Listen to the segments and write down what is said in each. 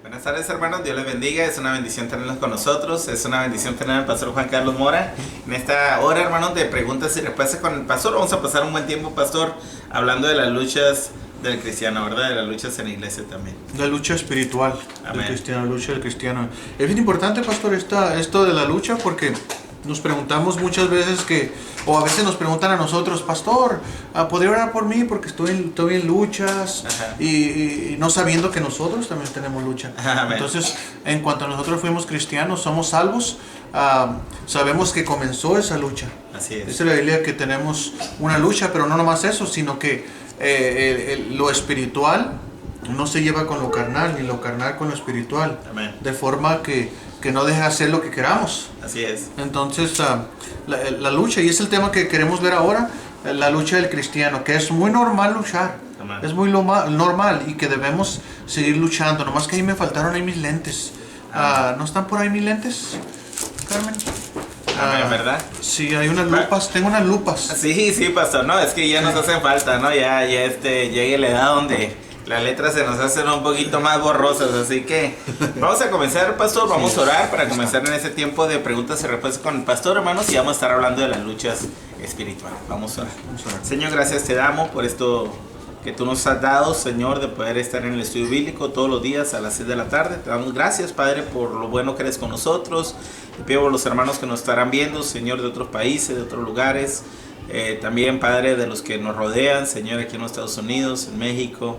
Buenas tardes, hermanos, Dios les bendiga, es una bendición tenerlos con nosotros, es una bendición tener al pastor Juan Carlos Mora. En esta hora, hermanos, de preguntas y respuestas con el pastor, vamos a pasar un buen tiempo, pastor, hablando de las luchas del cristiano, ¿verdad? De las luchas en la iglesia también. La lucha espiritual. Amén. Del cristiano, la lucha del cristiano. Es bien importante, pastor, esto de la lucha, porque nos preguntamos muchas veces o a veces nos preguntan a nosotros, pastor, ¿podría orar por mí? Porque estoy en luchas y no sabiendo que nosotros también tenemos lucha. Amén. Entonces, en cuanto a nosotros fuimos cristianos, somos salvos, sabemos que comenzó esa lucha. Así es. Dice la Biblia que tenemos una lucha, pero no nomás eso, sino que lo espiritual no se lleva con lo carnal, ni lo carnal con lo espiritual. Amén. De forma que no deja hacer lo que queramos. Así es. Entonces, la lucha, y es el tema que queremos ver ahora, la lucha del cristiano, que es muy normal luchar. Amén. Es muy normal y que debemos seguir luchando. Nomás que ahí me faltaron ahí mis lentes. ¿No están por ahí mis lentes, Carmen? Amén, ¿verdad? Sí, hay unas lupas, tengo unas lupas. Sí, pastor, no, es que ya nos hacen falta, ¿no? Ya llegue la edad donde las letras se nos hacen un poquito más borrosas, así que vamos a comenzar, pastor, vamos a orar para comenzar en ese tiempo de preguntas y respuestas con el pastor, hermanos, y vamos a estar hablando de las luchas espirituales. Vamos a orar. Señor, gracias te damos por esto que tú nos has dado, Señor, de poder estar en el estudio bíblico todos los días a las 6 de la tarde. Te damos gracias, Padre, por lo bueno que eres con nosotros. Te pido por los hermanos que nos estarán viendo, Señor, de otros países, de otros lugares. También, Padre, de los que nos rodean, Señor, aquí en los Estados Unidos, en México,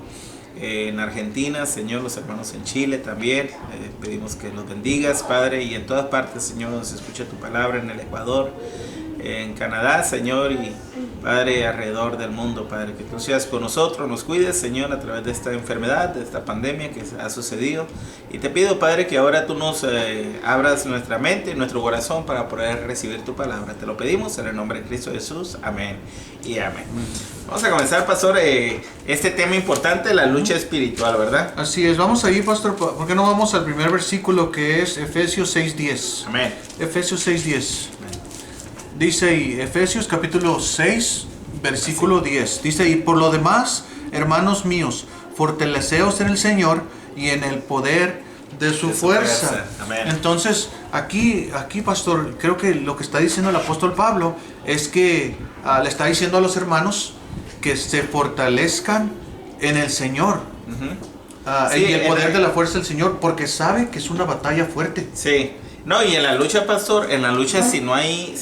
en Argentina, Señor, los hermanos en Chile también. Pedimos que los bendigas, Padre, y en todas partes, Señor, nos escuche tu palabra, en el Ecuador, en Canadá, Señor, y Padre, alrededor del mundo, Padre, que tú seas con nosotros, nos cuides, Señor, a través de esta enfermedad, de esta pandemia que ha sucedido, y te pido, Padre, que ahora tú nos abras nuestra mente y nuestro corazón para poder recibir tu palabra. Te lo pedimos en el nombre de Cristo Jesús, amén y amén. Vamos a comenzar, pastor, este tema importante, la lucha espiritual, ¿verdad? Así es, vamos ahí, pastor, ¿por qué no vamos al primer versículo, que es Efesios 6:10? Amén. Efesios 6:10. Dice ahí, Efesios capítulo 6, versículo 10. Dice ahí, por lo demás, hermanos míos, fortaleceos en el Señor y en el poder de su fuerza. Amén. Entonces, aquí, pastor, creo que lo que está diciendo el apóstol Pablo es que le está diciendo a los hermanos que se fortalezcan en el Señor. Sí, y el poder de la fuerza del Señor, porque sabe que es una batalla fuerte. Sí. No, y en la lucha, pastor, en la lucha si no hay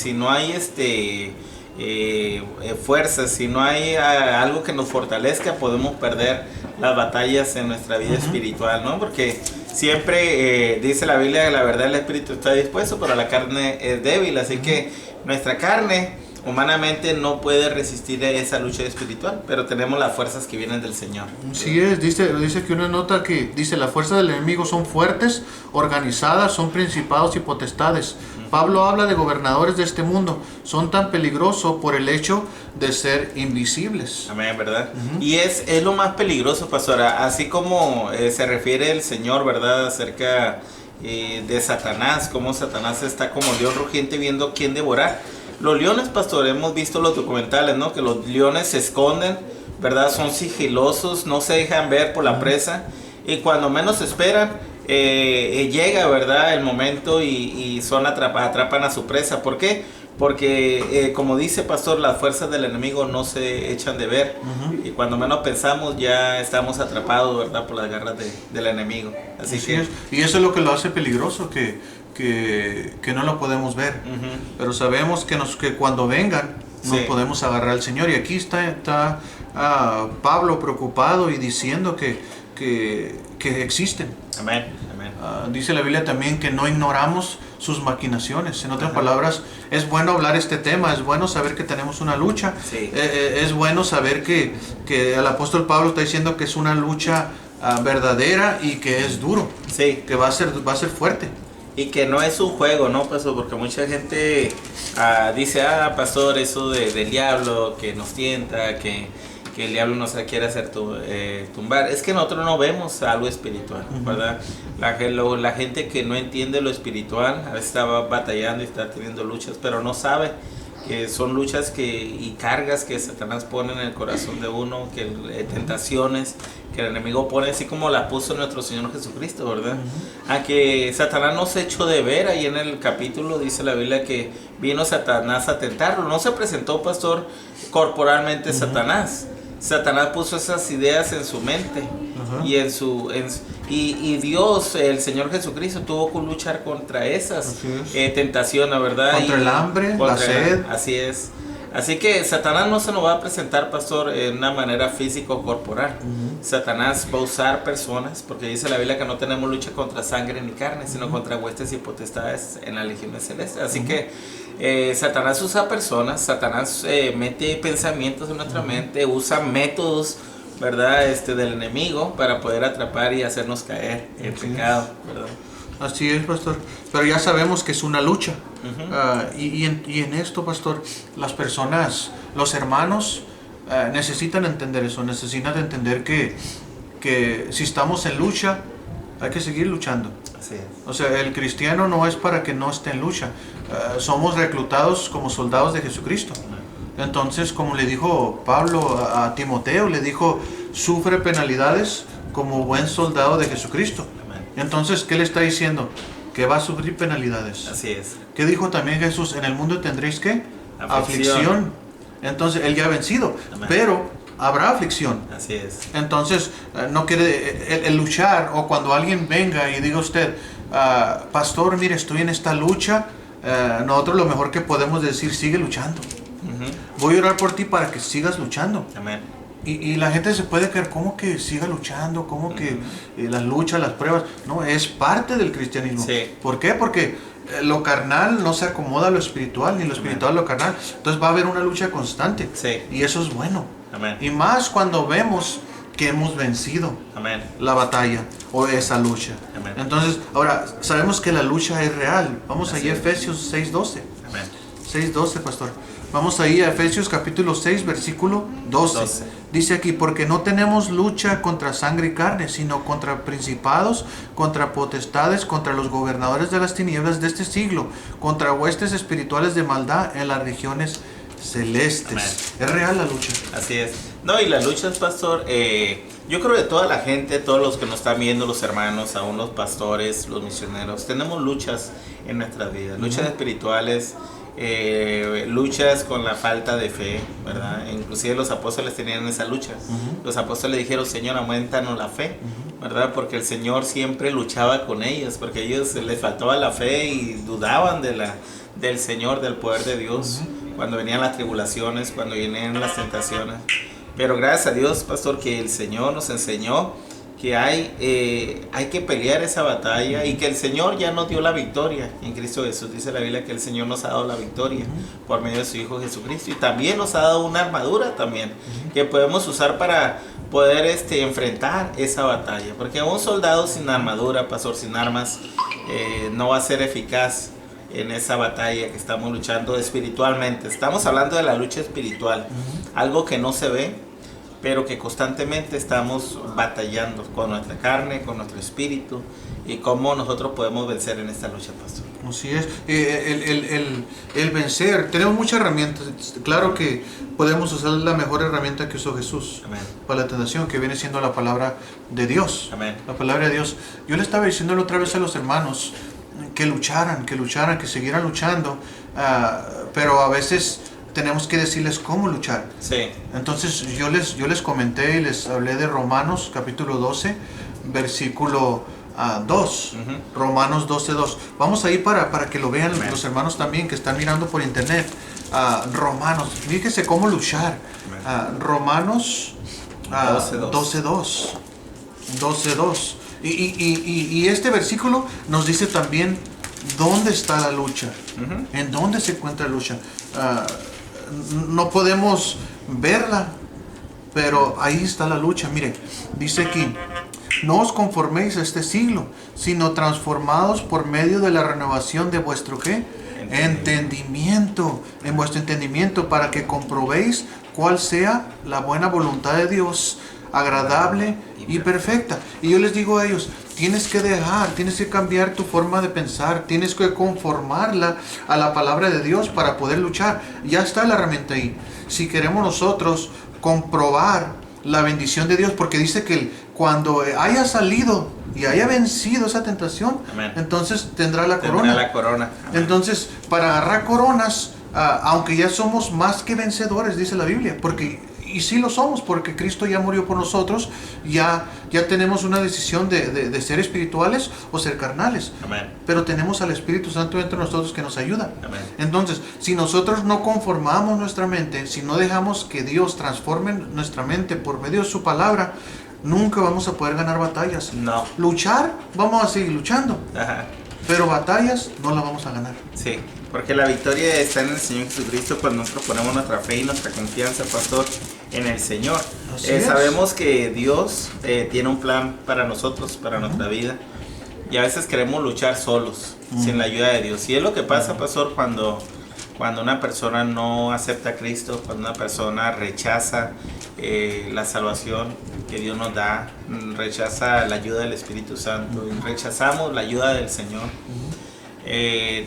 fuerzas, si no hay algo que nos fortalezca, podemos perder las batallas en nuestra vida espiritual, ¿no? Porque siempre dice la Biblia que la verdad el espíritu está dispuesto, pero la carne es débil, así que nuestra carne humanamente no puede resistir a esa lucha espiritual, pero tenemos las fuerzas que vienen del Señor. Sí es, dice que una nota que dice, la fuerza del enemigo son fuertes, organizadas, son principados y potestades. Pablo habla de gobernadores de este mundo, son tan peligrosos por el hecho de ser invisibles. Amén, ¿verdad? Y es lo más peligroso, pastora, así como se refiere el Señor, ¿verdad? Acerca de Satanás, como Satanás está como león rugiente viendo quién devorar. Los leones, pastor, hemos visto los documentales, ¿no? Que los leones se esconden, ¿verdad? Son sigilosos, no se dejan ver por la presa. Y cuando menos esperan, llega, ¿verdad? El momento y atrapan a su presa. ¿Por qué? Porque, como dice pastor, las fuerzas del enemigo no se echan de ver. Y cuando menos pensamos, ya estamos atrapados, ¿verdad? Por las garras del enemigo. Así que es. Y eso es lo que lo hace peligroso, que no lo podemos ver, pero sabemos que cuando vengan nos podemos agarrar al Señor. Y aquí está Pablo preocupado y diciendo que existen. Amén, amén. Dice la Biblia también que no ignoramos sus maquinaciones. En otras palabras, es bueno hablar este tema, es bueno saber que tenemos una lucha. Es bueno saber que el apóstol Pablo está diciendo que es una lucha verdadera y que es duro, que va a ser fuerte. Y que no es un juego, ¿no, pastor? Porque mucha gente dice, pastor, eso del diablo que nos tienta, que el diablo nos quiere hacer tumbar. Es que nosotros no vemos algo espiritual, ¿verdad? La gente que no entiende lo espiritual a veces está batallando y está teniendo luchas, pero no sabe que son luchas y cargas que Satanás pone en el corazón de uno, que tentaciones que el enemigo pone, así como la puso nuestro Señor Jesucristo, ¿verdad? A que Satanás no se echó de ver. Ahí en el capítulo dice la Biblia que vino Satanás a tentarlo. No se presentó, pastor, corporalmente Satanás. Satanás puso esas ideas en su mente y y Dios, el Señor Jesucristo, tuvo que luchar contra esas tentaciones, ¿verdad? Contra el hambre, la sed. Así es. Así que Satanás no se nos va a presentar, pastor, en una manera física o corporal. Satanás va a usar personas, porque dice la Biblia que no tenemos lucha contra sangre ni carne, sino contra huestes y potestades en las legiones celestes. Así que Satanás usa personas, Satanás mete pensamientos en nuestra mente, usa métodos, ¿verdad? Del enemigo para poder atrapar y hacernos caer en pecado, ¿verdad? Así es, pastor. Pero ya sabemos que es una lucha. Y en esto, pastor, las personas, los hermanos, necesitan entender eso. Necesitan entender que si estamos en lucha, hay que seguir luchando. Así es. O sea, el cristiano no es para que no esté en lucha. Somos reclutados como soldados de Jesucristo. Entonces, como le dijo Pablo a Timoteo, le dijo, sufre penalidades como buen soldado de Jesucristo. Entonces, ¿qué le está diciendo? Que va a sufrir penalidades. Así es. ¿Qué dijo también Jesús? En el mundo tendréis ¿qué? Aflicción. Entonces, Él ya ha vencido. Amén. Pero habrá aflicción. Así es. Entonces, no quiere el luchar, o cuando alguien venga y diga usted, pastor, mire, estoy en esta lucha, nosotros lo mejor que podemos decir, sigue luchando. Voy a orar por ti para que sigas luchando. Amén. Y la gente se puede creer, ¿cómo que siga luchando? ¿Cómo que las luchas, las pruebas? No, es parte del cristianismo. Sí. ¿Por qué? Porque lo carnal no se acomoda a lo espiritual, ni lo espiritual a lo carnal. Entonces va a haber una lucha constante. Sí. Y eso es bueno. Amén. Y más cuando vemos que hemos vencido la batalla o esa lucha. Amén. Entonces, ahora, sabemos que la lucha es real. Vamos allí a Efesios 6:12. Amén. 6:12, pastor. Vamos ahí a Efesios capítulo 6, versículo 12. Dice aquí, porque no tenemos lucha contra sangre y carne, sino contra principados, contra potestades, contra los gobernadores de las tinieblas de este siglo, contra huestes espirituales de maldad en las regiones celestes. Amén. Es real la lucha. Así es. No, y las luchas, pastor, yo creo que toda la gente, todos los que nos están viendo, los hermanos, aún los pastores, los misioneros, tenemos luchas en nuestras vidas, luchas espirituales, luchas con la falta de fe, ¿verdad? Inclusive los apóstoles tenían esa lucha. Los apóstoles dijeron, Señor, aumentanos la fe, ¿verdad? Porque el Señor siempre luchaba con ellos, porque a ellos les faltaba la fe y dudaban del Señor, del poder de Dios, cuando venían las tribulaciones, cuando venían las tentaciones. Pero gracias a Dios, pastor, que el Señor nos enseñó que hay que pelear esa batalla y que el Señor ya nos dio la victoria en Cristo Jesús. Dice la Biblia que el Señor nos ha dado la victoria por medio de su Hijo Jesucristo, y también nos ha dado una armadura también que podemos usar para poder enfrentar esa batalla, porque un soldado sin armadura, pastor, sin armas, no va a ser eficaz en esa batalla que estamos luchando espiritualmente. Estamos hablando de la lucha espiritual, algo que no se ve, pero que constantemente estamos batallando con nuestra carne, con nuestro espíritu, y cómo nosotros podemos vencer en esta lucha, pastor. Así es. El vencer, tenemos muchas herramientas. Claro que podemos usar la mejor herramienta que usó Jesús. Amén. Para la tentación, que viene siendo la palabra de Dios. Amén. La palabra de Dios. Yo le estaba diciéndole otra vez a los hermanos que lucharan, que siguieran luchando, pero a veces tenemos que decirles cómo luchar. Sí. Entonces yo les comenté y les hablé de Romanos capítulo 12, versículo 2. Romanos 12:2. Vamos ahí para que lo vean los hermanos también que están mirando por internet. Romanos, fíjese cómo luchar. Romanos 12:2. Y este versículo nos dice también dónde está la lucha, en dónde se encuentra la lucha. No podemos verla, pero ahí está la lucha. Mire, dice aquí, no os conforméis a este siglo, sino transformados por medio de la renovación de vuestro ¿qué? Entendimiento, en vuestro entendimiento, para que comprobéis cuál sea la buena voluntad de Dios, agradable y perfecta. Y yo les digo a ellos, tienes que cambiar tu forma de pensar, tienes que conformarla a la palabra de Dios para poder luchar. Ya está la herramienta ahí. Si queremos nosotros comprobar la bendición de Dios, porque dice que cuando haya salido y haya vencido esa tentación, Amén, entonces tendrá la corona. tendrá la corona. Amén. Entonces, para agarrar coronas, aunque ya somos más que vencedores, dice la Biblia, y sí lo somos, porque Cristo ya murió por nosotros, ya tenemos una decisión de ser espirituales o ser carnales. Amén. Pero tenemos al Espíritu Santo entre nosotros que nos ayuda. Amén. Entonces, si nosotros no conformamos nuestra mente, si no dejamos que Dios transforme nuestra mente por medio de su palabra, nunca vamos a poder ganar batallas. No. Luchar, vamos a seguir luchando, Ajá. pero batallas no las vamos a ganar. Sí, porque la victoria está en el Señor Jesucristo cuando nosotros ponemos nuestra fe y nuestra confianza, pastor, en el Señor. Sabemos que Dios tiene un plan para nosotros, para nuestra vida, y a veces queremos luchar solos, sin la ayuda de Dios. Y es lo que pasa, pastor, cuando una persona no acepta a Cristo, cuando una persona rechaza la salvación que Dios nos da, rechaza la ayuda del Espíritu Santo, y rechazamos la ayuda del Señor.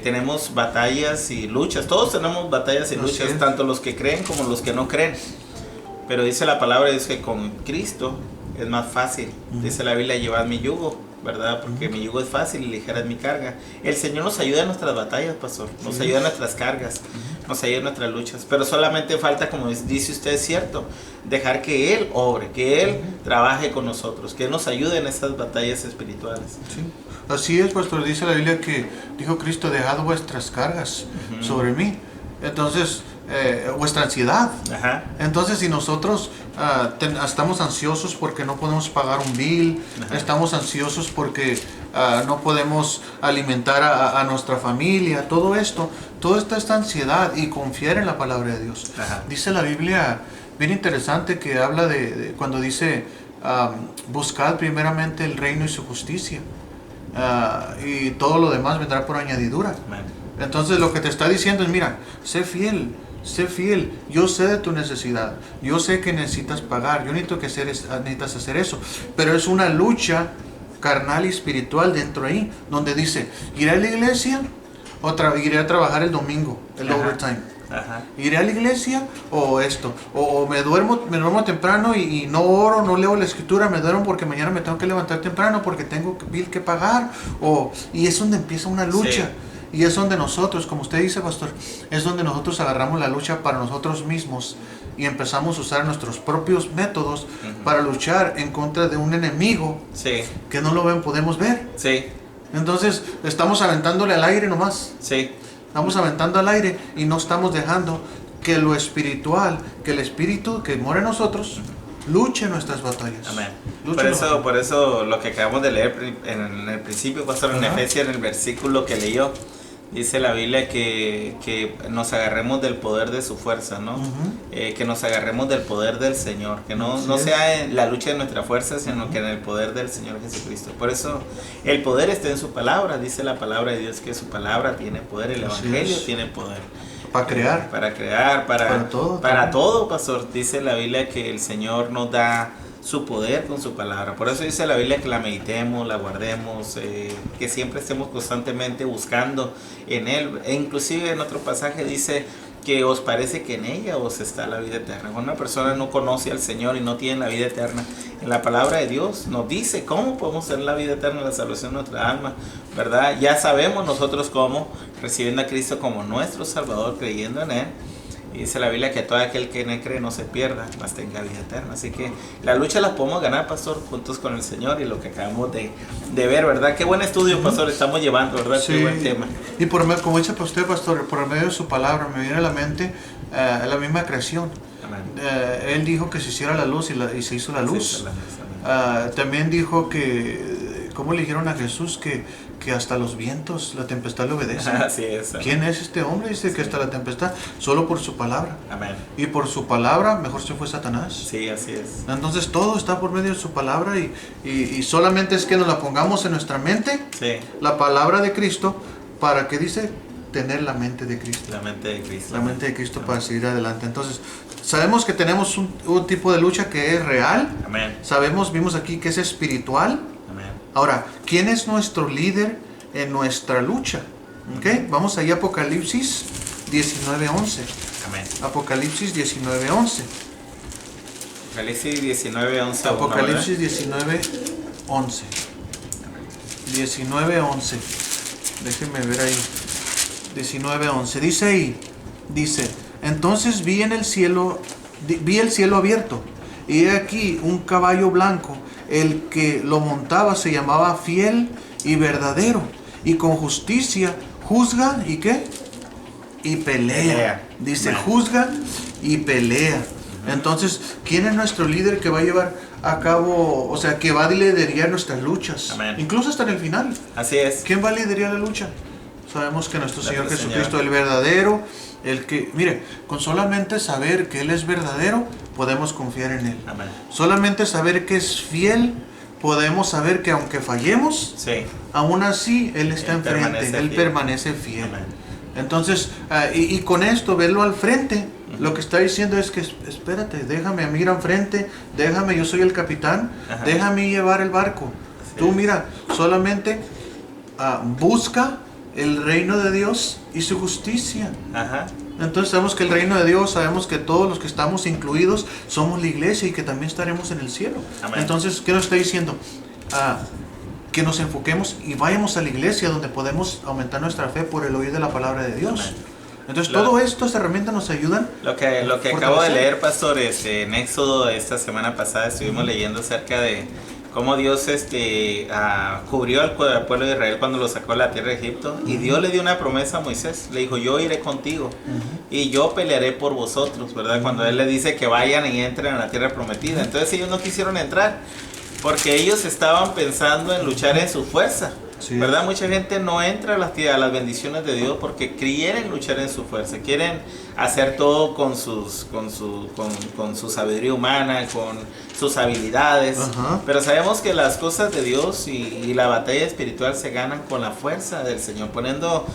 Tenemos batallas y luchas, todos tenemos batallas y luchas, tanto los que creen como los que no creen. Pero dice la palabra, dice que con Cristo es más fácil. Dice la Biblia, llevad mi yugo, ¿verdad? Porque mi yugo es fácil y ligera es mi carga. El Señor nos ayuda en nuestras batallas, pastor, nos ayuda en nuestras cargas, nos ayuda en nuestras luchas. Pero solamente falta, como dice usted, es cierto, dejar que Él obre, que Él trabaje con nosotros, que Él nos ayude en estas batallas espirituales. Sí. Así es, pastor, dice la Biblia que dijo Cristo, dejad vuestras cargas sobre mí. Entonces, vuestra ansiedad. Ajá. Entonces, si nosotros estamos ansiosos porque no podemos pagar un bill, estamos ansiosos porque no podemos alimentar a nuestra familia, toda esta ansiedad, y confiar en la palabra de Dios. Ajá. Dice la Biblia, bien interesante, que habla de cuando dice, buscad primeramente el reino y su justicia, y todo lo demás vendrá por añadidura. Amén. Entonces lo que te está diciendo es, mira, sé fiel, yo sé de tu necesidad, yo sé que necesitas pagar, yo necesitas hacer eso, pero es una lucha carnal y espiritual dentro ahí, donde dice, iré a la iglesia, iré a trabajar el domingo, el overtime. Ajá. Iré a la iglesia o esto, o me duermo temprano y no oro, no leo la escritura, me duermo porque mañana me tengo que levantar temprano porque tengo bill que pagar, y es donde empieza una lucha. Sí. Y es donde nosotros, como usted dice, pastor, es donde nosotros agarramos la lucha para nosotros mismos y empezamos a usar nuestros propios métodos para luchar en contra de un enemigo que no lo podemos ver. Sí. Entonces estamos aventándole al aire nomás. Sí. Estamos aventando al aire y no estamos dejando que lo espiritual, que el espíritu que mora en nosotros, luche nuestras batallas. Amén. Por eso lo que acabamos de leer en el principio, pastor, en Efesios, en el versículo que leyó, dice la Biblia que nos agarremos del poder de su fuerza, ¿no? Que nos agarremos del poder del Señor, que no sea en la lucha de nuestra fuerza, sino que en el poder del Señor Jesucristo. Por eso el poder está en su palabra, dice la palabra de Dios que su palabra tiene poder, el Evangelio tiene poder. Para crear, para todo, pastor. Dice la Biblia que el Señor nos da su poder con su palabra. Por eso dice la Biblia que la meditemos, la guardemos, que siempre estemos constantemente buscando en Él. E inclusive en otro pasaje dice que os parece que en ella os está la vida eterna. Cuando una persona no conoce al Señor y no tiene la vida eterna, en la palabra de Dios nos dice cómo podemos tener la vida eterna, la salvación de nuestra alma, ¿verdad? Ya sabemos nosotros cómo, recibiendo a Cristo como nuestro Salvador, creyendo en Él. Y dice la Biblia que todo aquel que no cree no se pierda, mas tenga vida eterna. Así que la lucha la podemos ganar, pastor, juntos con el Señor, y lo que acabamos de ver, ¿verdad? Qué buen estudio, pastor, estamos llevando, ¿verdad? Sí. Qué buen tema. Y como dice usted, pastor, por medio de su palabra me viene a la mente la misma creación. Él dijo que se hiciera la luz y se hizo la luz. También dijo que, ¿cómo le dijeron a Jesús? Que hasta los vientos, la tempestad le obedece. Así es. ¿Quién es este hombre? Dice que hasta la tempestad, solo por su palabra. Amén. Y por su palabra, mejor se fue Satanás. Sí, así es. Entonces todo está por medio de su palabra, y solamente es que nos la pongamos en nuestra mente, la palabra de Cristo, para que dice, tener la mente de Cristo. La mente de Cristo. La mente de Cristo para seguir adelante. Entonces, sabemos que tenemos un tipo de lucha que es real. Amén. Vimos aquí que es espiritual. Amén. Ahora, ¿quién es nuestro líder en nuestra lucha? ¿Okay? Vamos ahí a Apocalipsis 19:11. Amén. Apocalipsis 19:11. Apocalipsis 19:11. Apocalipsis 19:11. 19:11. Déjenme ver ahí. 19:11. Dice ahí, entonces vi el cielo abierto, y he aquí un caballo blanco, el que lo montaba se llamaba Fiel y Verdadero, y con justicia juzga, ¿y qué? Y pelea. Dice, Amén. Juzga y pelea. Entonces, ¿quién es nuestro líder que va a llevar a cabo, o sea, que va a liderar nuestras luchas? Amén. Incluso hasta en el final. Así es. ¿Quién va a liderar la lucha? Sabemos que nuestro Señor Señor. Jesucristo, el verdadero, el que, mire, con solamente saber que Él es verdadero, podemos confiar en Él. Amén. Solamente saber que es fiel, podemos saber que aunque fallemos, Sí. aún así Él está Él enfrente, permanece Él fiel. permanece fiel. Amén. Entonces, y con esto, verlo al frente, lo que está diciendo es que, espérate, déjame, mira enfrente, déjame, yo soy el capitán, Ajá. déjame llevar el barco. Así Tú es. mira, solamente busca el reino de Dios y su justicia. Ajá. Entonces sabemos que el reino de Dios, sabemos que todos los que estamos incluidos somos la iglesia y que también estaremos en el cielo. Amén. Entonces, ¿qué nos está diciendo? Que nos enfoquemos y vayamos a la iglesia donde podemos aumentar nuestra fe por el oír de la palabra de Dios. Amén. Entonces, Claro. todo esto, estas herramientas nos ayudan. Lo que Fortalecer. acabo de leer, pastor, en Éxodo esta semana pasada estuvimos leyendo acerca de cómo Dios cubrió al pueblo de Israel cuando lo sacó de la tierra de Egipto, y Dios le dio una promesa a Moisés. Le dijo, yo iré contigo y yo pelearé por vosotros, ¿verdad? Cuando Él le dice que vayan y entren a la tierra prometida. Entonces ellos no quisieron entrar porque ellos estaban pensando en luchar en su fuerza. Sí. ¿Verdad? Mucha gente no entra a las bendiciones de Dios porque quieren luchar en su fuerza, quieren hacer todo con su sabiduría humana, con sus habilidades. Ajá. Pero sabemos que las cosas de Dios y la batalla espiritual se ganan con la fuerza del Señor, poniendo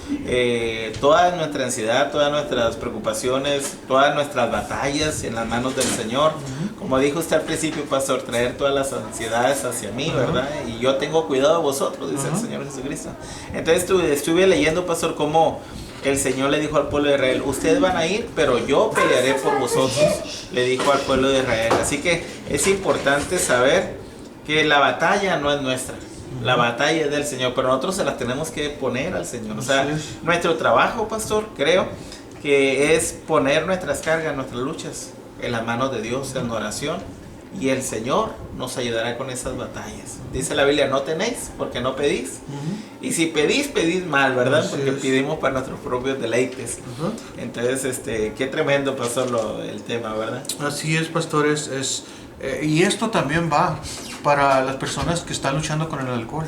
toda nuestra ansiedad, todas nuestras preocupaciones, todas nuestras batallas en las manos del Señor. Como dijo usted al principio, pastor, traer todas las ansiedades hacia mí, ¿verdad? Y yo tengo cuidado de vosotros, dice el Señor Jesucristo. Entonces estuve leyendo, pastor, cómo el Señor le dijo al pueblo de Israel, ustedes van a ir, pero yo pelearé por vosotros, le dijo al pueblo de Israel. Así que es importante saber que la batalla no es nuestra, la batalla es del Señor, pero nosotros se las tenemos que poner al Señor. O sea, nuestro trabajo, pastor, creo que es poner nuestras cargas, nuestras luchas en las manos de Dios en oración, y el Señor nos ayudará con esas batallas. Dice la Biblia, no tenéis porque no pedís. Y si pedís, pedís mal, ¿verdad? Así Porque es. pedimos para nuestros propios deleites. Entonces, qué tremendo, pastor, el tema, ¿verdad? Así es, pastores. Y esto también va para las personas que están luchando con el alcohol.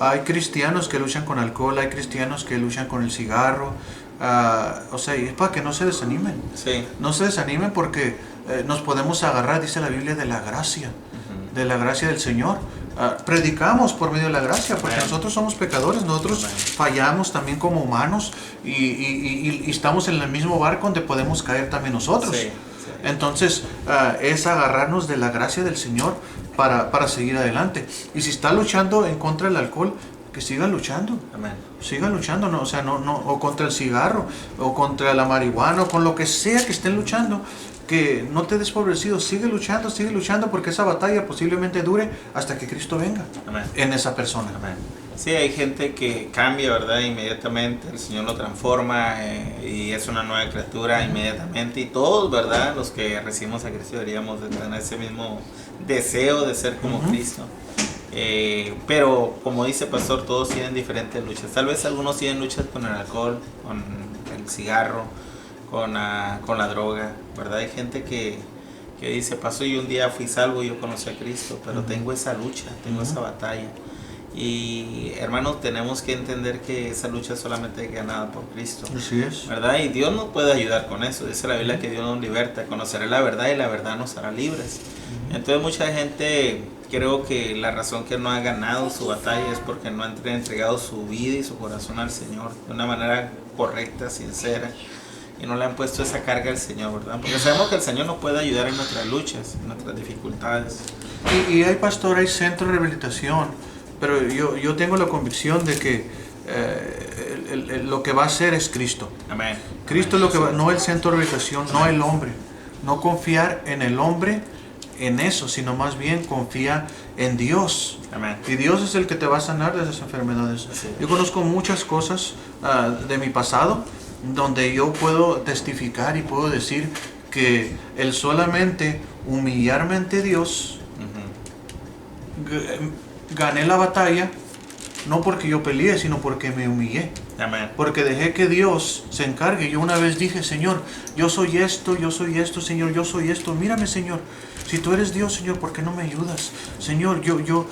Hay cristianos que luchan con alcohol, hay cristianos que luchan con el cigarro. O sea, y es para que no se desanimen. Sí. No se desanimen porque nos podemos agarrar, dice la Biblia, de la gracia, de la gracia del Señor. Predicamos por medio de la gracia, porque nosotros somos pecadores, nosotros fallamos también como humanos y estamos en el mismo barco donde podemos caer también nosotros. Sí, sí. Entonces, es agarrarnos de la gracia del Señor para seguir adelante. Y si está luchando en contra del alcohol, que siga luchando. Amén. Sigan luchando, no, o sea, no, o contra el cigarro, o contra la marihuana, o con lo que sea que estén luchando, que no te des pobrecido, sigue luchando, porque esa batalla posiblemente dure hasta que Cristo venga. Amén. En esa persona. Amén. Sí, hay gente que cambia, ¿verdad? Inmediatamente, el Señor lo transforma y es una nueva criatura inmediatamente, y todos, ¿verdad? Los que recibimos a Cristo deberíamos de tener ese mismo deseo de ser como Cristo. Pero como dice pastor, todos tienen diferentes luchas. Tal vez algunos tienen luchas con el alcohol, con el cigarro, con la droga, ¿verdad? Hay gente que dice, pastor, yo un día fui salvo, yo conocí a Cristo, pero tengo esa lucha, tengo esa batalla. Y hermanos, tenemos que entender que esa lucha es solamente ganada por Cristo. Así es. ¿Verdad? Y Dios nos puede ayudar con eso. Dice la Biblia que Dios nos liberta, conoceré la verdad y la verdad nos hará libres. Entonces mucha gente, creo que la razón que no ha ganado su batalla es porque no han entregado su vida y su corazón al Señor de una manera correcta, sincera. y no le han puesto esa carga al Señor, ¿verdad? Porque sabemos que el Señor nos puede ayudar en nuestras luchas, en nuestras dificultades. Y hay pastor, hay centro de rehabilitación, pero yo tengo la convicción de que lo que va a hacer es Cristo. Amén. Cristo es lo que va, no el centro de rehabilitación, no el hombre. No confiar en el hombre, en eso, sino más bien confía en Dios. Amén. Y Dios es el que te va a sanar de esas enfermedades. Sí. Yo conozco muchas cosas de mi pasado donde yo puedo testificar y puedo decir que el solamente humillarme ante Dios, gané la batalla, no porque yo peleé, sino porque me humillé. Amén. Porque dejé que Dios se encargue. Yo una vez dije, Señor, yo soy esto, Señor, yo soy esto. Mírame, Señor, si tú eres Dios, Señor, ¿por qué no me ayudas? Señor, yo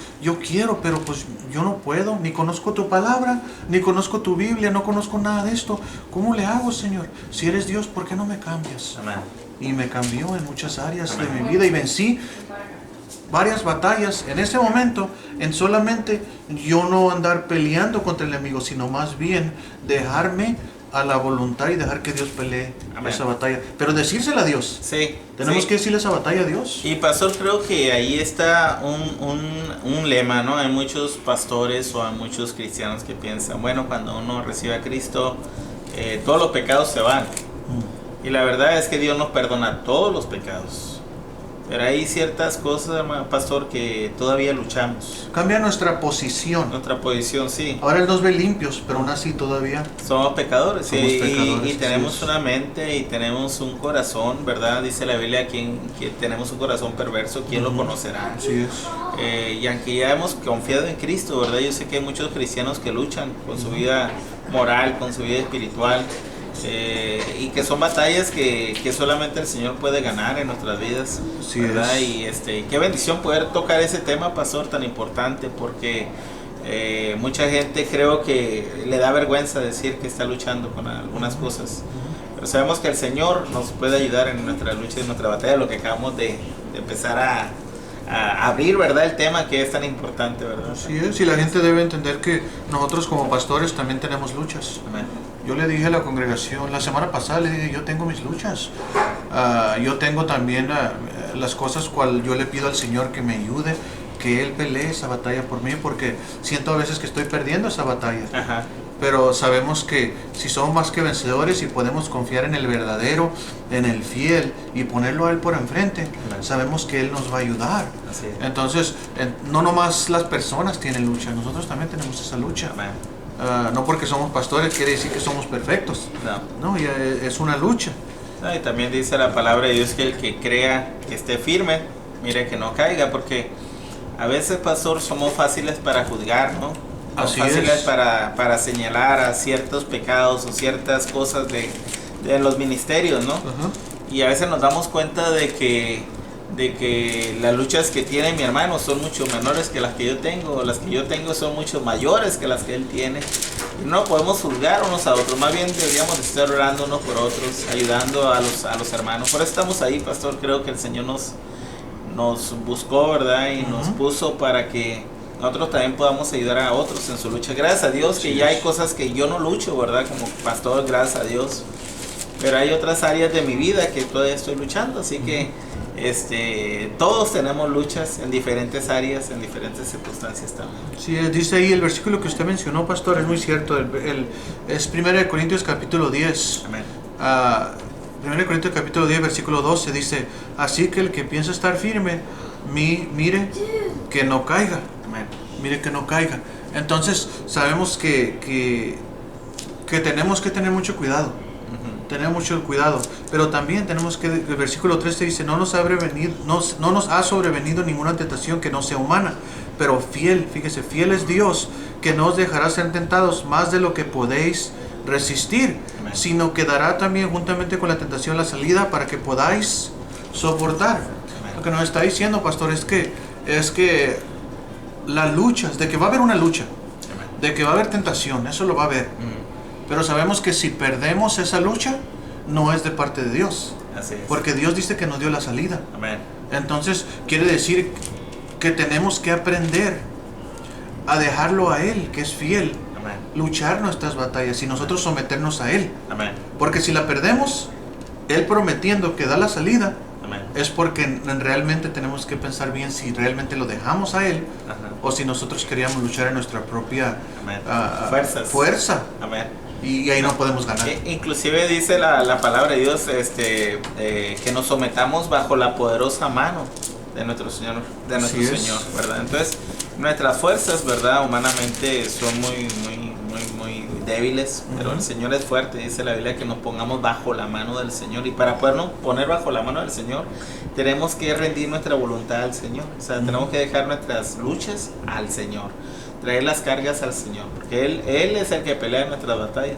quiero, pero pues yo no puedo. Ni conozco tu palabra, ni conozco tu Biblia, no conozco nada de esto. ¿Cómo le hago, Señor? Si eres Dios, ¿por qué no me cambias? Amén. Y me cambió en muchas áreas Amén. de mi vida y vencí varias batallas en ese momento, en solamente yo no andar peleando contra el enemigo, sino más bien dejarme a la voluntad y dejar que Dios pelee Amén. esa batalla. Pero decírsela a Dios. Sí. Tenemos sí. que decirle esa batalla a Dios. Y pastor, creo que ahí está un lema, ¿no? Hay muchos pastores o hay muchos cristianos que piensan, bueno, cuando uno recibe a Cristo, todos los pecados se van. Y la verdad es que Dios nos perdona todos los pecados. Pero hay ciertas cosas, pastor, que todavía luchamos. Cambia nuestra posición. Nuestra posición, sí. Ahora Él nos ve limpios, pero aún así todavía Somos pecadores, somos pecadores, y tenemos sí. una mente y tenemos un corazón, ¿verdad? Dice la Biblia, que tenemos un corazón perverso, ¿quién lo conocerá? Así es. Y aunque ya hemos confiado en Cristo, ¿verdad? Yo sé que hay muchos cristianos que luchan con su vida moral, con su vida espiritual, y que son batallas que solamente el Señor puede ganar en nuestras vidas, Así ¿verdad? es. Y qué bendición poder tocar ese tema, pastor, tan importante, porque mucha gente creo que le da vergüenza decir que está luchando con algunas cosas, pero sabemos que el Señor nos puede ayudar en nuestra lucha y en nuestra batalla, lo que acabamos de empezar a abrir, ¿verdad? El tema que es tan importante, ¿verdad? Así es, y la gente debe entender que nosotros como pastores también tenemos luchas. Amén. Yo le dije a la congregación, la semana pasada le dije, yo tengo mis luchas. Yo tengo también las cosas cual yo le pido al Señor que me ayude, que Él pelee esa batalla por mí, porque siento a veces que estoy perdiendo esa batalla. Ajá. Pero sabemos que si somos más que vencedores y podemos confiar en el verdadero, en el fiel y ponerlo a Él por enfrente, sabemos que Él nos va a ayudar. Así es. Entonces, no nomás las personas tienen lucha, nosotros también tenemos esa lucha. Amén. No porque somos pastores quiere decir que somos perfectos. No, ya es una lucha. Y también dice la palabra de Dios que el que crea que esté firme, mire que no caiga, porque a veces, pastor, somos fáciles para juzgar, ¿no? Así fáciles es. para señalar a ciertos pecados o ciertas cosas de los ministerios, ¿no? Y a veces nos damos cuenta de que las luchas que tiene mi hermano son mucho menores que las que yo tengo, o las que yo tengo son mucho mayores que las que él tiene. Y no podemos juzgar unos a otros, más bien deberíamos estar orando unos por otros, ayudando a los hermanos. Por eso estamos ahí, pastor. Creo que el Señor nos buscó, ¿verdad? Y nos puso para que nosotros también podamos ayudar a otros en su lucha. Gracias a Dios que ya hay cosas que yo no lucho, ¿verdad? Como pastor, gracias a Dios. Pero hay otras áreas de mi vida que todavía estoy luchando, así que todos tenemos luchas en diferentes áreas, en diferentes circunstancias también. Sí, dice ahí el versículo que usted mencionó, pastor, es muy cierto. Es 1 Corintios capítulo 10. Amén. 1 Corintios capítulo 10, versículo 12 dice, así que el que piensa estar firme, mire que no caiga. Amén. Mire que no caiga. Entonces sabemos que tenemos que tener mucho cuidado. Tener mucho cuidado, pero también tenemos que, el versículo 13 dice, no nos ha sobrevenido ninguna tentación que no sea humana, pero fiel, fíjese, fiel es Dios, que no os dejará ser tentados más de lo que podéis resistir, Amén. sino que dará también juntamente con la tentación la salida para que podáis soportar. Amén. Lo que nos está diciendo, pastor, es que las luchas, de que va a haber una lucha, Amén. de que va a haber tentación, eso lo va a haber. Pero sabemos que si perdemos esa lucha, no es de parte de Dios. Así es. Porque Dios dice que nos dio la salida. Amén. Entonces, quiere decir que tenemos que aprender a dejarlo a Él, que es fiel. Amén. Amén. luchar nuestras batallas y nosotros someternos a Él. Amén. Porque si la perdemos, Él prometiendo que da la salida, Amén. es porque realmente tenemos que pensar bien si realmente lo dejamos a Él, Ajá. o si nosotros queríamos luchar en nuestra propia Amén. fuerza. Amén. Y ahí no podemos ganar. Inclusive dice la palabra de Dios que nos sometamos bajo la poderosa mano de nuestro Señor, ¿verdad? Entonces, nuestras fuerzas, ¿verdad? Humanamente son muy débiles, pero el Señor es fuerte. Dice la Biblia que nos pongamos bajo la mano del Señor, y para podernos poner bajo la mano del Señor tenemos que rendir nuestra voluntad al Señor. O sea, tenemos que dejar nuestras luchas al Señor, traer las cargas al Señor, porque Él es el que pelea nuestras batallas.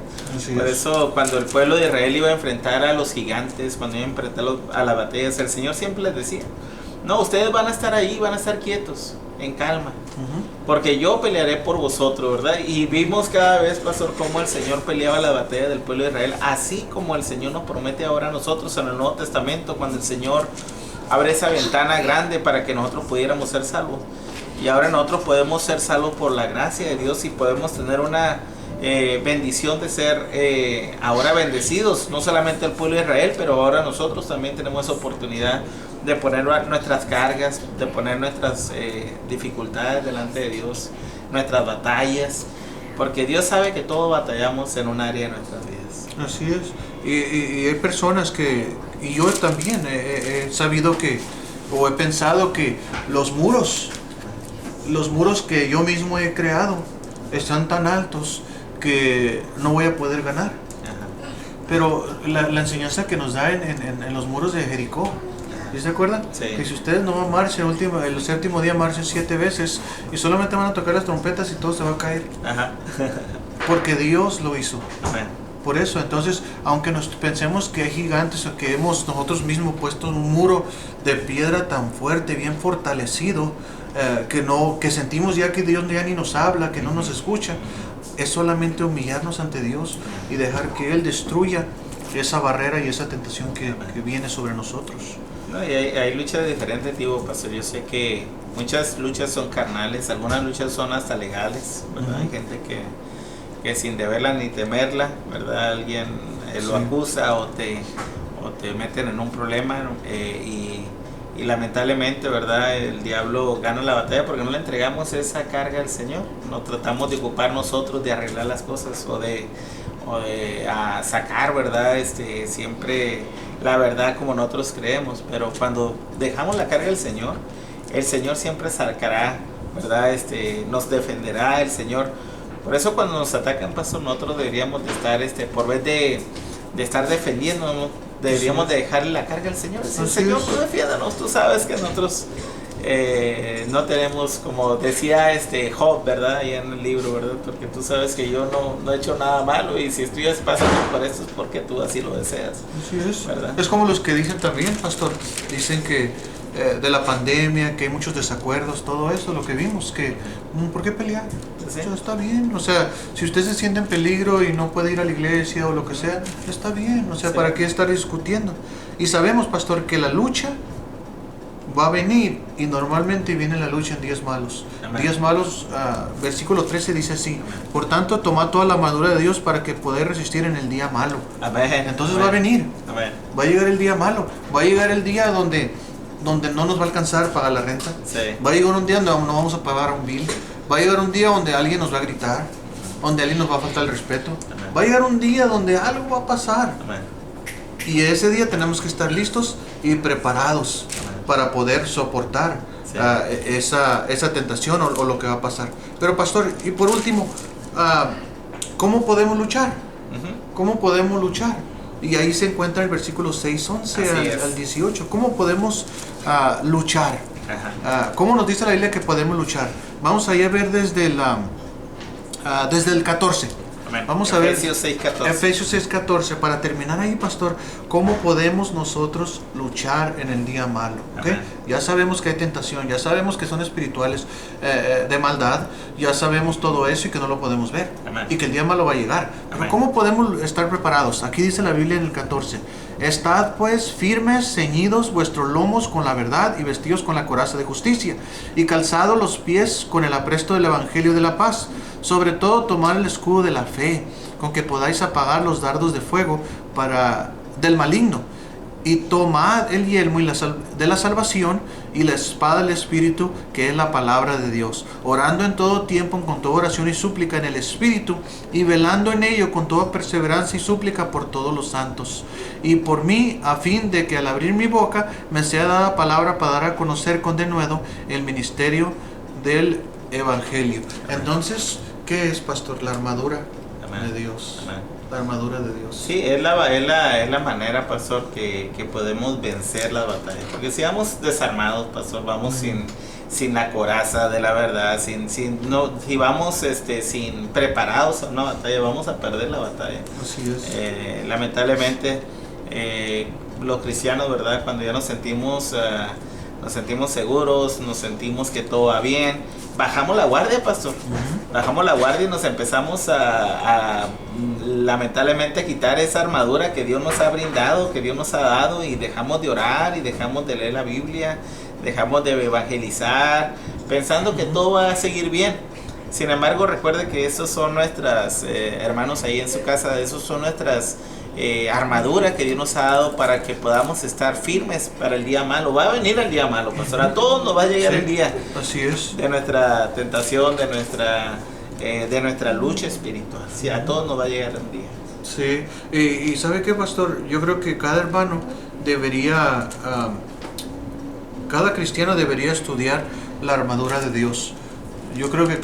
Por eso, cuando el pueblo de Israel iba a enfrentar a los gigantes, cuando iba a enfrentar a las batallas, el Señor siempre les decía: no, ustedes van a estar ahí, van a estar quietos, en calma, porque yo pelearé por vosotros, ¿verdad? Y vimos cada vez, pastor, cómo el Señor peleaba la batalla del pueblo de Israel, así como el Señor nos promete ahora a nosotros en el Nuevo Testamento, cuando el Señor abre esa ventana grande para que nosotros pudiéramos ser salvos. Y ahora nosotros podemos ser salvos por la gracia de Dios, y podemos tener una bendición de ser ahora bendecidos, no solamente el pueblo de Israel, pero ahora nosotros también tenemos esa oportunidad de poner nuestras cargas, de poner nuestras dificultades delante de Dios, nuestras batallas, porque Dios sabe que todos batallamos en un área de nuestras vidas. Así es. Y hay personas que, y yo también he sabido que, o he pensado que los muros que yo mismo he creado están tan altos que no voy a poder ganar. Ajá. Pero la enseñanza que nos da en los muros de Jericó, ¿sí se acuerdan? Sí. Que si ustedes no marchen el séptimo día, marchen 7 veces y solamente van a tocar las trompetas y todo se va a caer. Ajá. Porque Dios lo hizo. Amén. Por eso, entonces, aunque nos pensemos que hay gigantes o que hemos nosotros mismos puesto un muro de piedra tan fuerte, bien fortalecido, que sentimos ya que Dios ya ni nos habla, que no nos escucha, es solamente humillarnos ante Dios y dejar que Él destruya esa barrera y esa tentación que viene sobre nosotros. No, y hay luchas de diferente tipo, pastor. Yo sé que muchas luchas son carnales, algunas luchas son hasta legales, ¿verdad? Hay gente que sin deberla ni temerla, ¿verdad? Alguien lo acusa o te meten en un problema, y lamentablemente, ¿verdad? El diablo gana la batalla porque no le entregamos esa carga al Señor. No tratamos de ocupar nosotros de arreglar las cosas o de sacar, ¿verdad? Siempre la verdad como nosotros creemos, pero cuando dejamos la carga del Señor, el Señor siempre sacará, ¿verdad? Nos defenderá el Señor. Por eso cuando nos atacan, pastor, nosotros deberíamos de estar, por vez de estar defendiéndonos, deberíamos de dejarle la carga al Señor. Sí, Señor, tú defiéndanos, tú sabes que nosotros no tenemos, como decía Job, ¿verdad? Ahí en el libro, ¿verdad? Porque tú sabes que yo no he hecho nada malo, y si estoy pasando por esto es porque tú así lo deseas. Así es. ¿Verdad? Es como los que dicen también, pastor, dicen que de la pandemia, que hay muchos desacuerdos, todo eso, lo que vimos, que ¿por qué pelear? Sí. Está bien, o sea, si usted se siente en peligro y no puede ir a la iglesia o lo que sea, está bien, o sea, ¿para qué estar discutiendo? Y sabemos, pastor, que la lucha va a venir, y normalmente viene la lucha en días malos. Amén. Días malos, versículo 13 dice así: por tanto, tomad toda la armadura de Dios para que podáis resistir en el día malo. Amén. Entonces Amén. va a venir. Amén. Va a llegar el día malo, va a llegar el día donde no nos va a alcanzar pagar la renta. Sí. Va a llegar un día donde no vamos a pagar un bill. Va a llegar un día donde alguien nos va a gritar, donde alguien nos va a faltar el respeto. Amén. Va a llegar un día donde algo va a pasar. Amén. Y ese día tenemos que estar listos y preparados. Amén. Para poder soportar esa tentación o lo que va a pasar. Pero pastor, y por último, ¿cómo podemos luchar? ¿Cómo podemos luchar? Y ahí se encuentra el versículo 6, 11 al 18. ¿Cómo podemos luchar? ¿Cómo nos dice la Biblia que podemos luchar? Vamos a ir a ver desde el 14. Amén. Vamos a ver Efesios 6:14. Efesios 6:14, para terminar ahí, pastor, ¿cómo podemos nosotros luchar en el día malo? ¿Okay? Ya sabemos que hay tentación, ya sabemos que son espirituales de maldad, ya sabemos todo eso y que no lo podemos ver. Amén. Y que el día malo va a llegar. Pero ¿cómo podemos estar preparados? Aquí dice la Biblia en el 14: estad pues firmes, ceñidos vuestros lomos con la verdad y vestidos con la coraza de justicia, y calzados los pies con el apresto del evangelio de la paz. Sobre todo tomar el escudo de la fe, con que podáis apagar los dardos de fuego del maligno. Y tomad el yelmo de la salvación y la espada del Espíritu, que es la palabra de Dios, orando en todo tiempo con toda oración y súplica en el Espíritu, y velando en ello con toda perseverancia y súplica por todos los santos, y por mí, a fin de que al abrir mi boca me sea dada palabra para dar a conocer con denuedo el ministerio del Evangelio. Entonces, ¿qué es, pastor? La armadura de Dios. Amén. La armadura de Dios. Sí, es la manera, pastor, que podemos vencer las batallas. Porque si vamos desarmados, pastor, vamos sin la coraza de la verdad, si vamos sin preparados a una batalla, vamos a perder la batalla. Así es. Lamentablemente, los cristianos, ¿verdad? Cuando ya nos sentimos seguros, nos sentimos que todo va bien, bajamos la guardia, pastor. Bajamos la guardia y nos empezamos a lamentablemente quitar esa armadura que Dios nos ha brindado, que Dios nos ha dado, y dejamos de orar y dejamos de leer la Biblia, dejamos de evangelizar, pensando que todo va a seguir bien. Sin embargo, recuerde que esos son nuestras, hermanos ahí en su casa, esos son nuestras armadura que Dios nos ha dado para que podamos estar firmes para el día malo. Va a venir el día malo, pastor. A todos nos va a llegar el día. Así es. De nuestra tentación, de nuestra lucha espiritual. Sí, a todos nos va a llegar el día. Sí. Y ¿sabe qué, pastor? Yo creo que cada hermano debería, cada cristiano debería estudiar la armadura de Dios. Yo creo que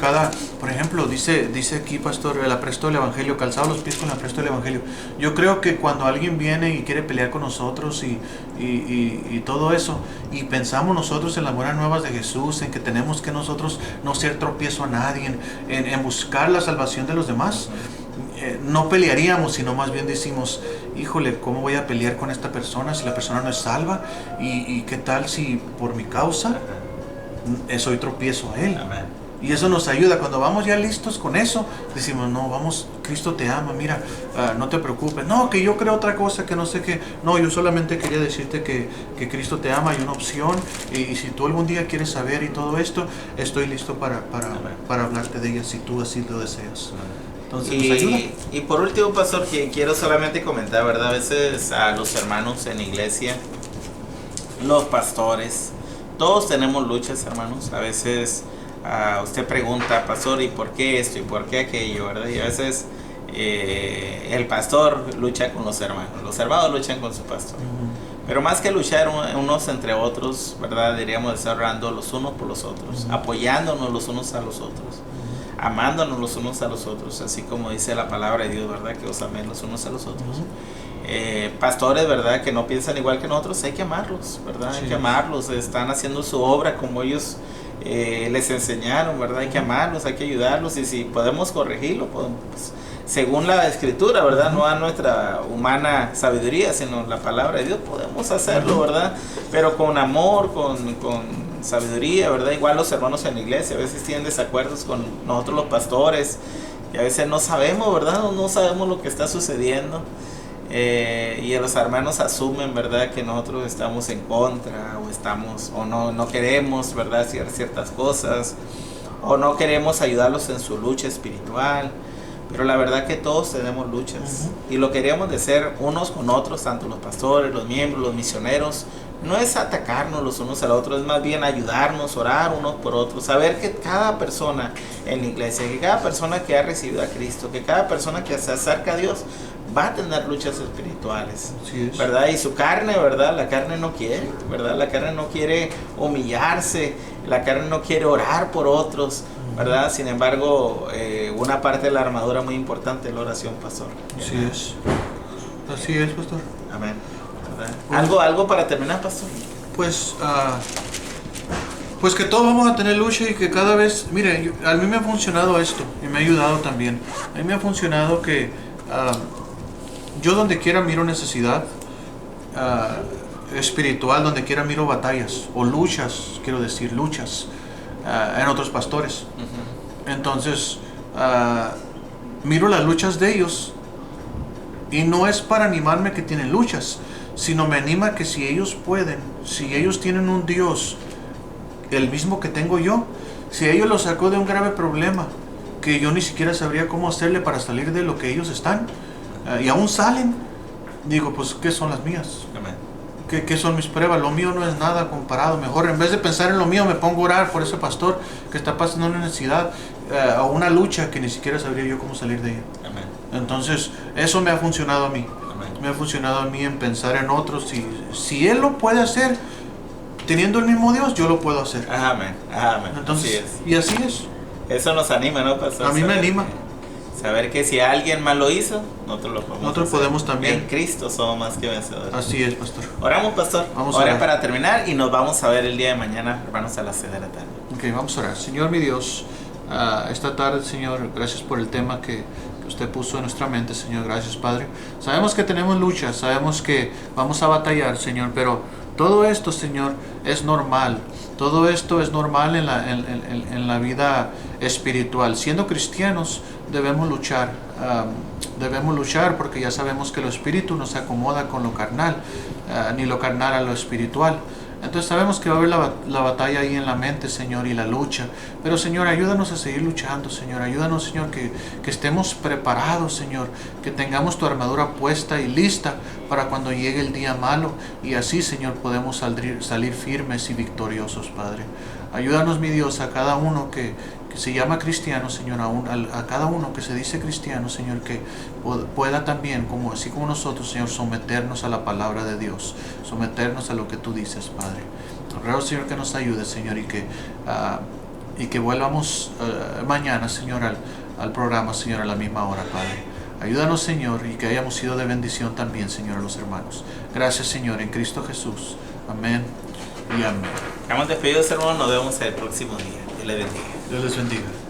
por ejemplo, dice aquí, pastor, el apresto del Evangelio, calzado los pies con el apresto del Evangelio. Yo creo que cuando alguien viene y quiere pelear con nosotros y todo eso, y pensamos nosotros en las buenas nuevas de Jesús, en que tenemos que nosotros no ser tropiezo a nadie, en buscar la salvación de los demás, no pelearíamos, sino más bien decimos, híjole, ¿cómo voy a pelear con esta persona si la persona no es salva? ¿Y qué tal si por mi causa soy tropiezo a él? Amén. Y eso nos ayuda. Cuando vamos ya listos con eso, decimos, no, vamos, Cristo te ama, mira, no te preocupes. No, que yo creo otra cosa, que no sé qué. No, yo solamente quería decirte que Cristo te ama, hay una opción. Y si tú algún día quieres saber y todo esto, estoy listo para hablarte de ella si tú así lo deseas. Entonces, nos ayuda. Y por último, pastor, que quiero solamente comentar, ¿verdad? A veces a los hermanos en la iglesia, los pastores, todos tenemos luchas, hermanos. A veces usted pregunta, pastor, ¿y por qué esto? ¿Y por qué aquello? ¿Verdad? Y a veces el pastor lucha con los hermanos luchan con su pastor. Pero más que luchar unos entre otros, ¿verdad? Deberíamos estar orando los unos por los otros, apoyándonos los unos a los otros, amándonos los unos a los otros, así como dice la palabra de Dios, ¿verdad? Que os amen los unos a los otros. Pastores, ¿verdad? Que no piensan igual que nosotros, hay que amarlos, ¿verdad? Hay que amarlos, están haciendo su obra como ellos les enseñaron, ¿verdad? Hay que amarlos, hay que ayudarlos, y si podemos corregirlo, podemos, según la escritura, ¿verdad? No a nuestra humana sabiduría, sino la palabra de Dios, podemos hacerlo, ¿verdad? Pero con amor, con sabiduría, ¿verdad? Igual los hermanos en la iglesia a veces tienen desacuerdos con nosotros los pastores, y a veces no sabemos, ¿verdad? No sabemos lo que está sucediendo. Y los hermanos asumen, ¿verdad?, que nosotros estamos en contra o no queremos, ¿verdad?, hacer ciertas cosas, o no queremos ayudarlos en su lucha espiritual. Pero la verdad que todos tenemos luchas, y lo queremos de ser unos con otros, tanto los pastores, los miembros, los misioneros. No es atacarnos los unos a los otros, es más bien ayudarnos, orar unos por otros, saber que cada persona en la iglesia, que cada persona que ha recibido a Cristo, que cada persona que se acerca a Dios va a tener luchas espirituales, ¿verdad? Y su carne, ¿verdad? La carne no quiere, ¿verdad? La carne no quiere humillarse, la carne no quiere orar por otros, ¿verdad? Sin embargo, una parte de la armadura muy importante es la oración, pastor. Así es, pastor. Amén. ¿Algo para terminar, pastor? Pues que todos vamos a tener lucha, y que cada vez, mire, a mí me ha funcionado esto, y me ha ayudado también. A mí me ha funcionado que yo donde quiera miro necesidad espiritual, donde quiera miro batallas, o luchas, quiero decir, luchas en otros pastores. Entonces, miro las luchas de ellos, y no es para animarme que tienen luchas, sino me anima que si ellos pueden, si ellos tienen un Dios, el mismo que tengo yo, si ellos lo sacó de un grave problema, que yo ni siquiera sabría cómo hacerle para salir de lo que ellos están. Y aún salen. Digo, pues, ¿qué son las mías? Amén. ¿Qué son mis pruebas? Lo mío no es nada comparado. Mejor, en vez de pensar en lo mío, me pongo a orar por ese pastor que está pasando una necesidad o una lucha que ni siquiera sabría yo cómo salir de ella. Amén. Entonces, eso me ha funcionado a mí. Amén. Me ha funcionado a mí en pensar en otros. Si Él lo puede hacer, teniendo el mismo Dios, yo lo puedo hacer. Amén. Amén. Entonces, Así es. y así es. Eso nos anima, ¿no, pastor? A mí me anima. Saber que si alguien más lo hizo, nosotros podemos también. En Cristo somos más que vencedores. Así es, pastor. Oramos, pastor. Vamos a Ora orar. para terminar y nos vamos a ver el día de mañana, hermanos, a las 6 de la tarde. Ok, vamos a orar. Señor mi Dios, esta tarde, Señor, gracias por el tema que usted puso en nuestra mente, Señor. Gracias, Padre. Sabemos que tenemos luchas, sabemos que vamos a batallar, Señor, pero todo esto, Señor, es normal. Todo esto es normal en la vida espiritual. Siendo cristianos, debemos luchar. Debemos luchar porque ya sabemos que lo espíritu no se acomoda con lo carnal, ni lo carnal a lo espiritual. Entonces sabemos que va a haber la batalla ahí en la mente, Señor, y la lucha. Pero, Señor, ayúdanos a seguir luchando, Señor. Ayúdanos, Señor, que estemos preparados, Señor. Que tengamos tu armadura puesta y lista para cuando llegue el día malo. Y así, Señor, podemos salir firmes y victoriosos, Padre. Ayúdanos, mi Dios, a cada uno que se llama cristiano, Señor, a cada uno que se dice cristiano, Señor, que pueda también, así como nosotros, Señor, someternos a la palabra de Dios, someternos a lo que tú dices, Padre. Ruego, Señor, que nos ayude, Señor, y que vuelvamos mañana, Señor, al programa, Señor, a la misma hora, Padre. Ayúdanos, Señor, y que hayamos sido de bendición también, Señor, a los hermanos. Gracias, Señor, en Cristo Jesús. Amén y amén. Estamos despedidos, hermanos. Nos vemos el próximo día. Dios les bendiga. Dios les bendiga.